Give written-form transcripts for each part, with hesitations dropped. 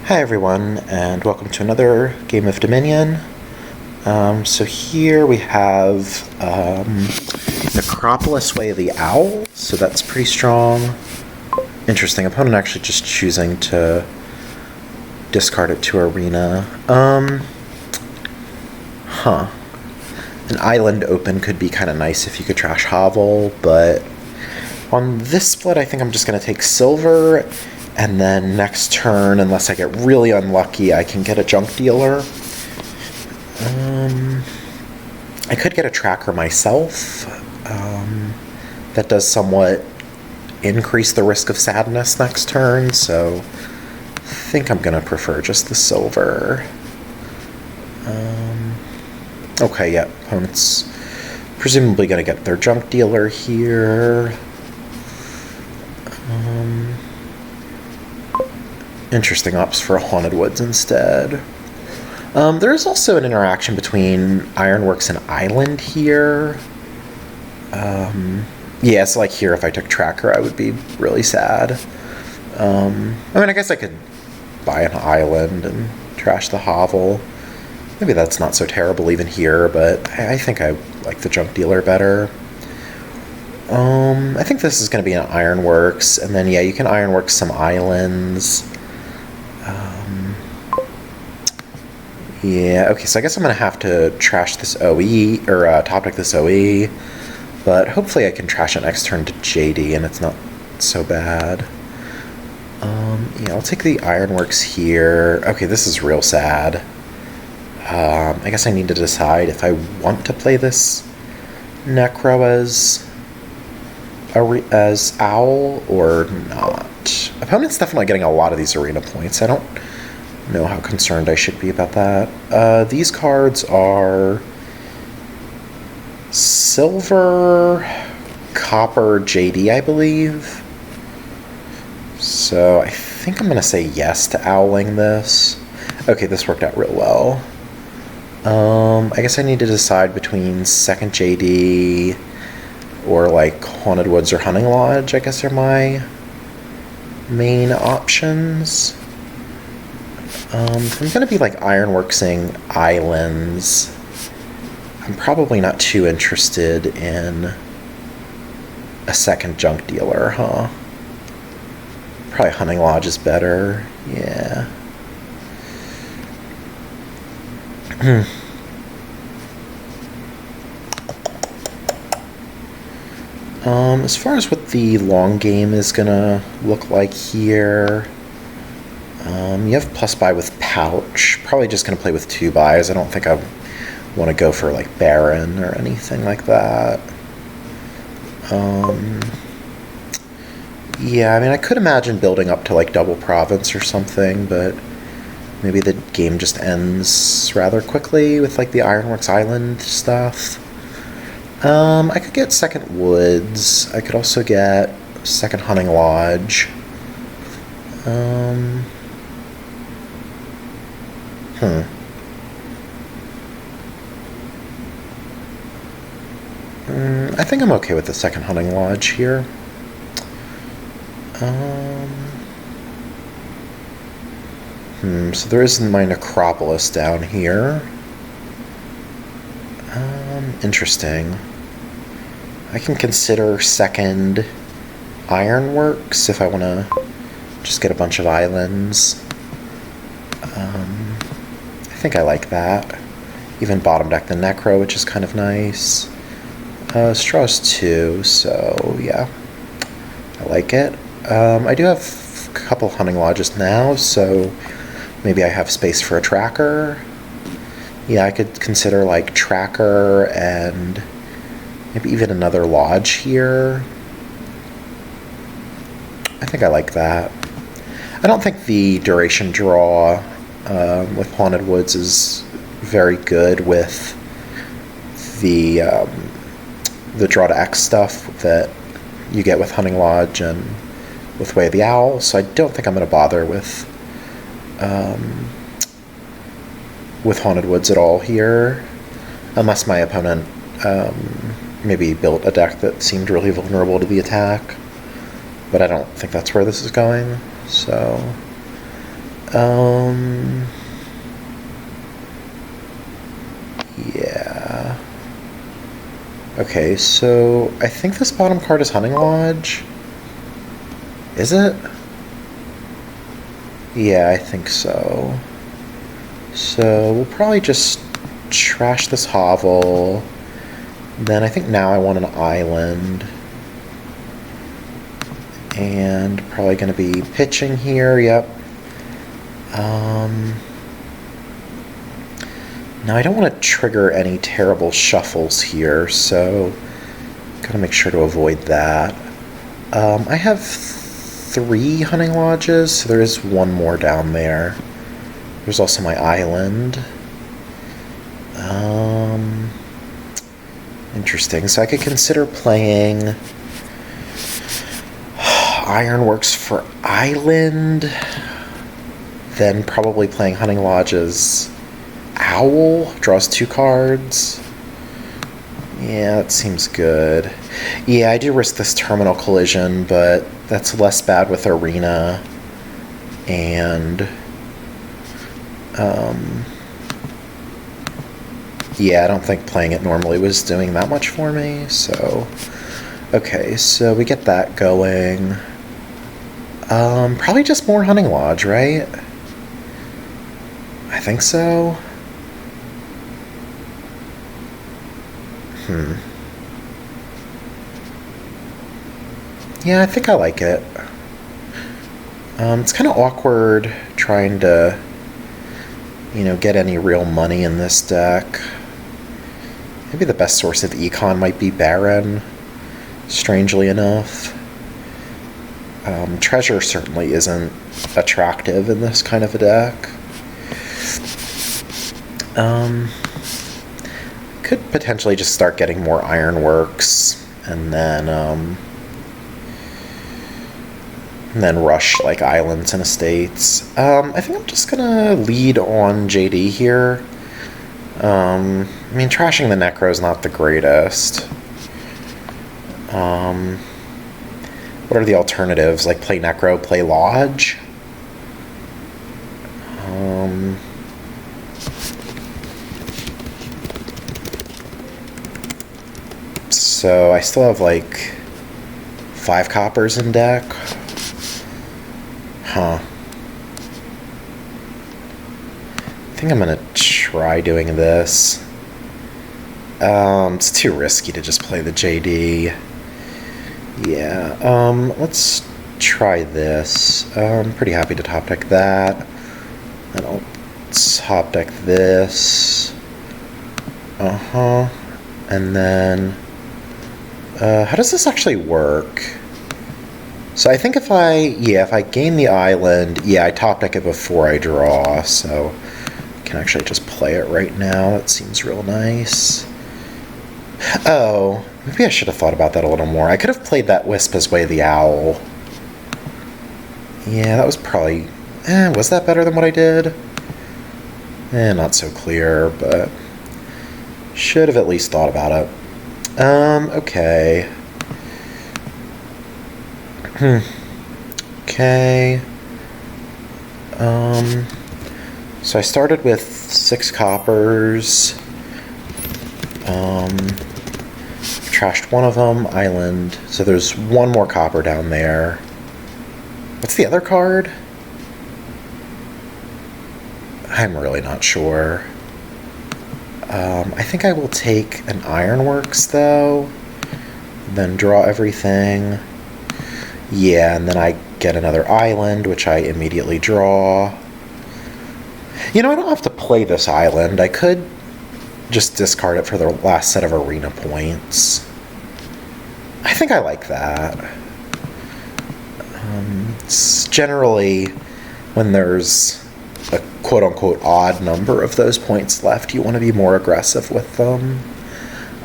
Hi everyone, and welcome to another game of Dominion. So here we have Necropolis Way of the Owl, so that's pretty strong. Interesting, opponent actually just choosing to discard it to Arena. An island open could be kind of nice if you could trash Hovel, but on this split I think I'm just going to take silver, and then next turn, unless I get really unlucky, I can get a junk dealer. I could get a tracker myself. That does somewhat increase the risk of sadness next turn, so I think I'm going to prefer just the silver. Okay, yeah, opponent's presumably going to get their junk dealer here. Interesting ops for Haunted Woods instead. There is also an interaction between Ironworks and Island here. Yeah, so like here, if I took Tracker, I would be really sad. I mean, I guess I could buy an Island and trash the Hovel. Maybe that's not so terrible even here, but I think I like the junk dealer better. I think this is going to be an Ironworks, and then yeah, you can Ironworks some islands. Yeah, okay, so I guess I'm going to have to trash this OE, or top deck this OE, but hopefully I can trash it next turn to JD and it's not so bad. Yeah, I'll take the Ironworks here. Okay, this is real sad. I guess I need to decide if I want to play this Necro as Owl or not. Opponent's definitely getting a lot of these arena points. I don't know how concerned I should be about that. These cards are silver, copper, JD, I believe. So I think I'm going to say yes to owling this. Okay, this worked out real well. I guess I need to decide between second JD or like Haunted Woods or Hunting Lodge, I guess are my main options. I'm going to be like Ironworksing islands. I'm probably not too interested in a second junk dealer, huh? Probably Hunting Lodge is better, yeah. As far as what the long game is gonna look like here, you have plus buy with Pouch. Probably just gonna play with 2 buys. I don't think I want to go for like Baron or anything like that. Yeah, I mean, I could imagine building up to like double province or something, but maybe the game just ends rather quickly with like the Ironworks Island stuff. I could get second Woods. I could also get second Hunting Lodge. I think I'm okay with the second Hunting Lodge here. So there is my Necropolis down here. Interesting. I can consider second Ironworks if I want to just get a bunch of islands. I think I like that. Even bottom deck the Necro, which is kind of nice. Straws 2, so yeah, I like it. I do have a couple Hunting Lodges now, so maybe I have space for a tracker. Yeah, I could consider like tracker and maybe even another lodge here. I think I like that. I don't think the duration draw with Haunted Woods is very good with the draw to X stuff that you get with Hunting Lodge and with Way of the Owl, so I don't think I'm going to bother with Haunted Woods at all here, unless my opponent maybe built a deck that seemed really vulnerable to the attack, but I don't think that's where this is going, so Yeah. Okay, so I think this bottom card is Hunting Lodge. Is it? Yeah, I think so. So we'll probably just trash this hovel. Then I think now I want an island. And probably going to be pitching here, yep. Now I don't want to trigger any terrible shuffles here, so gotta make sure to avoid that. I have 3 hunting lodges, so there is one more down there. There's also my island. Interesting. So I could consider playing Ironworks for island, then probably playing hunting lodges. Owl draws 2 cards. Yeah, that seems good. Yeah, I do risk this terminal collision, but that's less bad with Arena. And yeah, I don't think playing it normally was doing that much for me, so okay, so we get that going. Probably just more Hunting Lodge, right? I think so. Yeah, I think I like it. It's kind of awkward trying to, get any real money in this deck. Maybe the best source of econ might be Baron, strangely enough. Treasure certainly isn't attractive in this kind of a deck. Could potentially just start getting more Ironworks and then rush like islands and estates. I think I'm just gonna lead on JD here. I mean, trashing the Necro is not the greatest. What are the alternatives? Like play Necro, play Lodge? So I still have like 5 coppers in deck. Huh. I think I'm gonna try doing this. It's too risky to just play the JD. Yeah, let's try this. I'm pretty happy to top deck that. Then I'll top deck this. And then, how does this actually work? So I think if I gain the island, I top deck it before I draw, so I can actually just play it right now. That seems real nice. Oh, maybe I should have thought about that a little more. I could have played that Wisp as Way the Owl. Yeah, that was probably... was that better than what I did? Not so clear, but... should have at least thought about it. Okay. Okay. So I started with 6 coppers. Trashed one of them, island. So there's one more copper down there. What's the other card? I'm really not sure. I think I will take an Ironworks, though. Then draw everything. Yeah, and then I get another island, which I immediately draw. I don't have to play this island. I could just discard it for the last set of arena points. I think I like that. It's generally, when there's a quote-unquote odd number of those points left, you want to be more aggressive with them.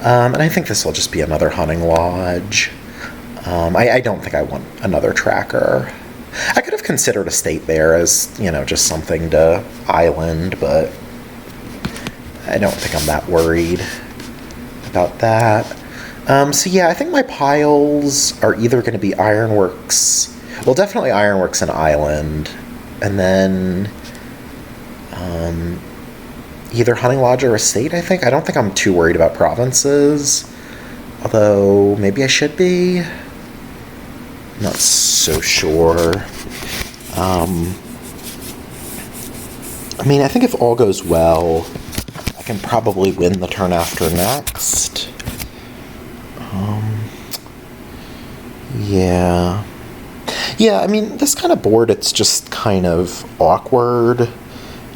And I think this will just be another Hunting Lodge. I don't think I want another tracker. I could have considered a state there as, just something to island, but I don't think I'm that worried about that. So yeah, I think my piles are either going to be Ironworks, well, definitely Ironworks and Island, and then either hunting lodge or estate, I think. I don't think I'm too worried about provinces, although maybe I should be. Not so sure. I mean, I think if all goes well, I can probably win the turn after next. Yeah. Yeah, I mean, this kind of board, it's just kind of awkward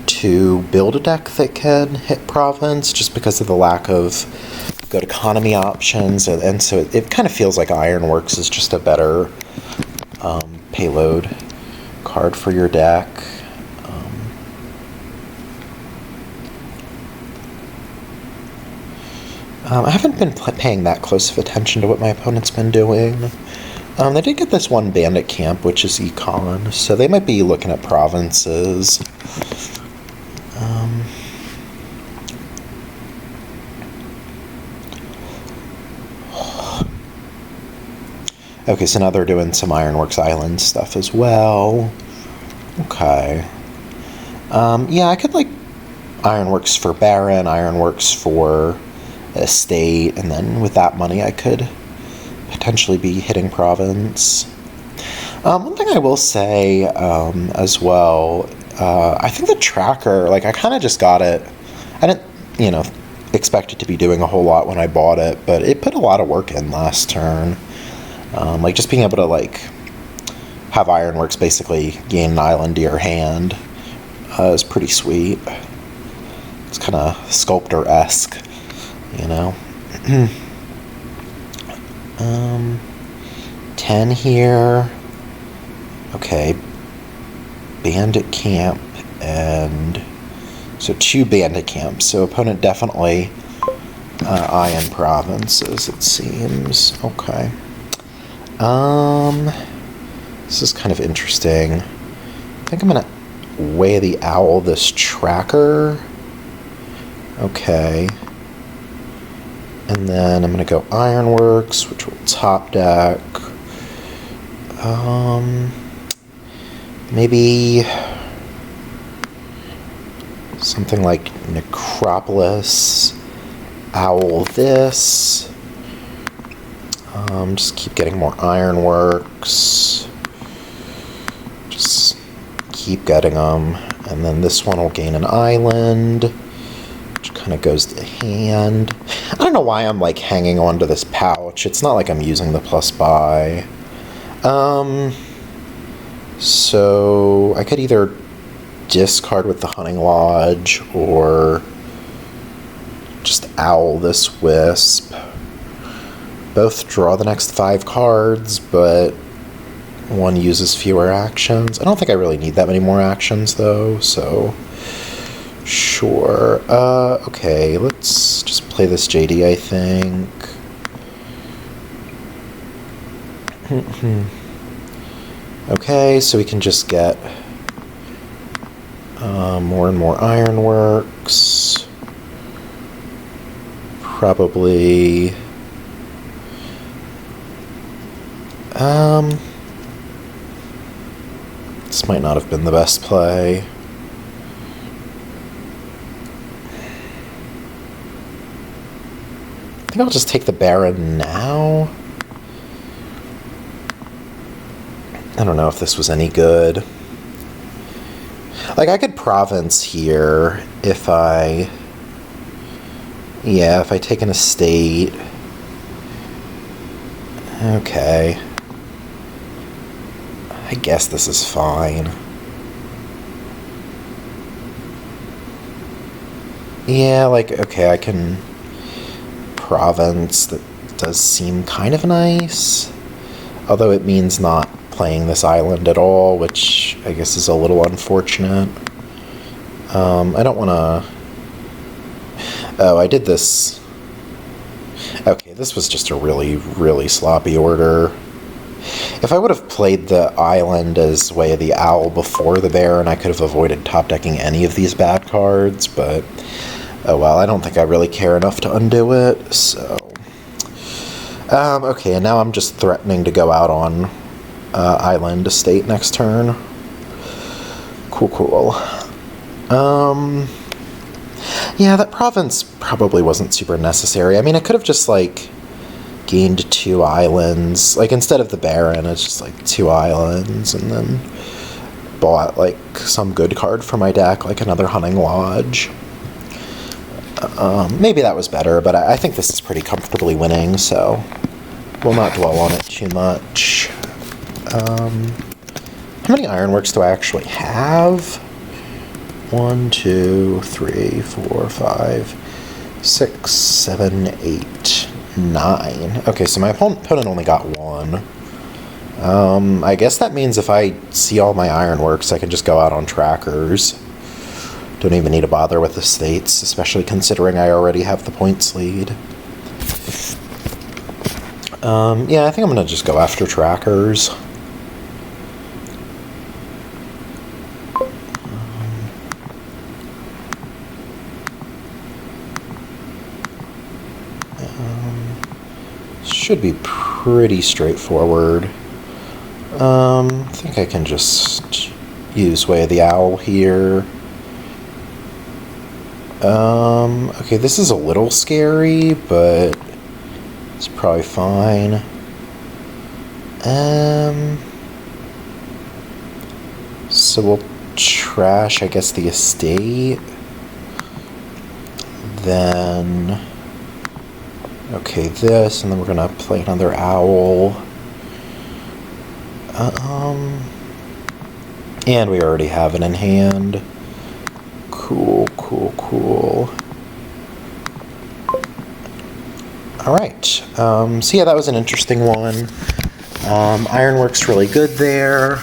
to build a deck that can hit province just because of the lack of good economy options, and so it kind of feels like Ironworks is just a better payload card for your deck. I haven't been paying that close of attention to what my opponent's been doing. They did get this one bandit camp, which is econ, so they might be looking at provinces. Okay, so now they're doing some Ironworks Island stuff as well. Okay. Yeah, I could like Ironworks for Baron, Ironworks for Estate, and then with that money I could potentially be hitting province. One thing I will say as well, I think the tracker, like I kind of just got it. I didn't, expect it to be doing a whole lot when I bought it, but it put a lot of work in last turn. Like just being able to like have Ironworks basically gain an island to your hand is pretty sweet. It's kind of sculptor-esque, 10 here. Okay. Bandit camp, and so 2 bandit camps. So opponent definitely eyeing provinces, it seems. Okay. This is kind of interesting. I think I'm gonna Way the Owl this tracker. Okay. And then I'm gonna go Ironworks, which will top deck. Maybe something like Necropolis, Owl this. Just keep getting more Ironworks. Just keep getting them. And then this one will gain an island, which kind of goes to hand. I don't know why I'm like hanging on to this pouch. It's not like I'm using the plus buy. So I could either discard with the Hunting Lodge or just Owl this Wisp. Both draw the next 5 cards, but one uses fewer actions. I don't think I really need that many more actions, though, so sure. Okay, let's just play this JD, I think. Okay, so we can just get more and more Ironworks. Probably... this might not have been the best play. I think I'll just take the Baron now. I don't know if this was any good. Like, I could province here if I... Yeah, if I take an estate. Okay. I guess this is fine. Yeah, like, okay, I can province. That does seem kind of nice. Although it means not playing this island at all, which I guess is a little unfortunate. I don't want to... Oh, I did this... Okay, this was just a really, really sloppy order. If I would have played the island as Way of the Owl before the Baron, I could have avoided top-decking any of these bad cards, but oh well, I don't think I really care enough to undo it, so... Okay, and now I'm just threatening to go out on Island Estate next turn. Cool. Yeah, that province probably wasn't super necessary. I mean, I could have just, like, gained 2 islands. Like, instead of the Baron, it's just, like, 2 islands, and then bought, like, some good card for my deck, like another Hunting Lodge. Maybe that was better, but I think this is pretty comfortably winning, so we'll not dwell on it too much. How many Ironworks do I actually have? 1, 2, 3, 4, 5, 6, 7, 8, 9. Okay, so my opponent only got 1. I guess that means if I see all my Ironworks, I can just go out on trackers. Don't even need to bother with the states, especially considering I already have the points lead. Yeah, I think I'm going to just go after trackers. Should be pretty straightforward. I think I can just use Way of the Owl here. Okay, this is a little scary, but it's probably fine. So we'll trash, I guess, the estate. Then, okay, this, and then we're gonna play another owl. And we already have it in hand. Cool. Alright, so yeah, that was an interesting one. Ironworks really good there.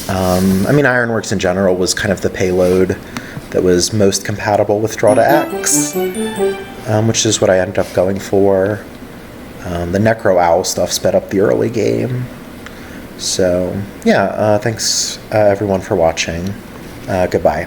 I mean, Ironworks in general was kind of the payload that was most compatible with Draw to X, which is what I ended up going for. The Necro Owl stuff sped up the early game. So, yeah, thanks everyone for watching. Goodbye.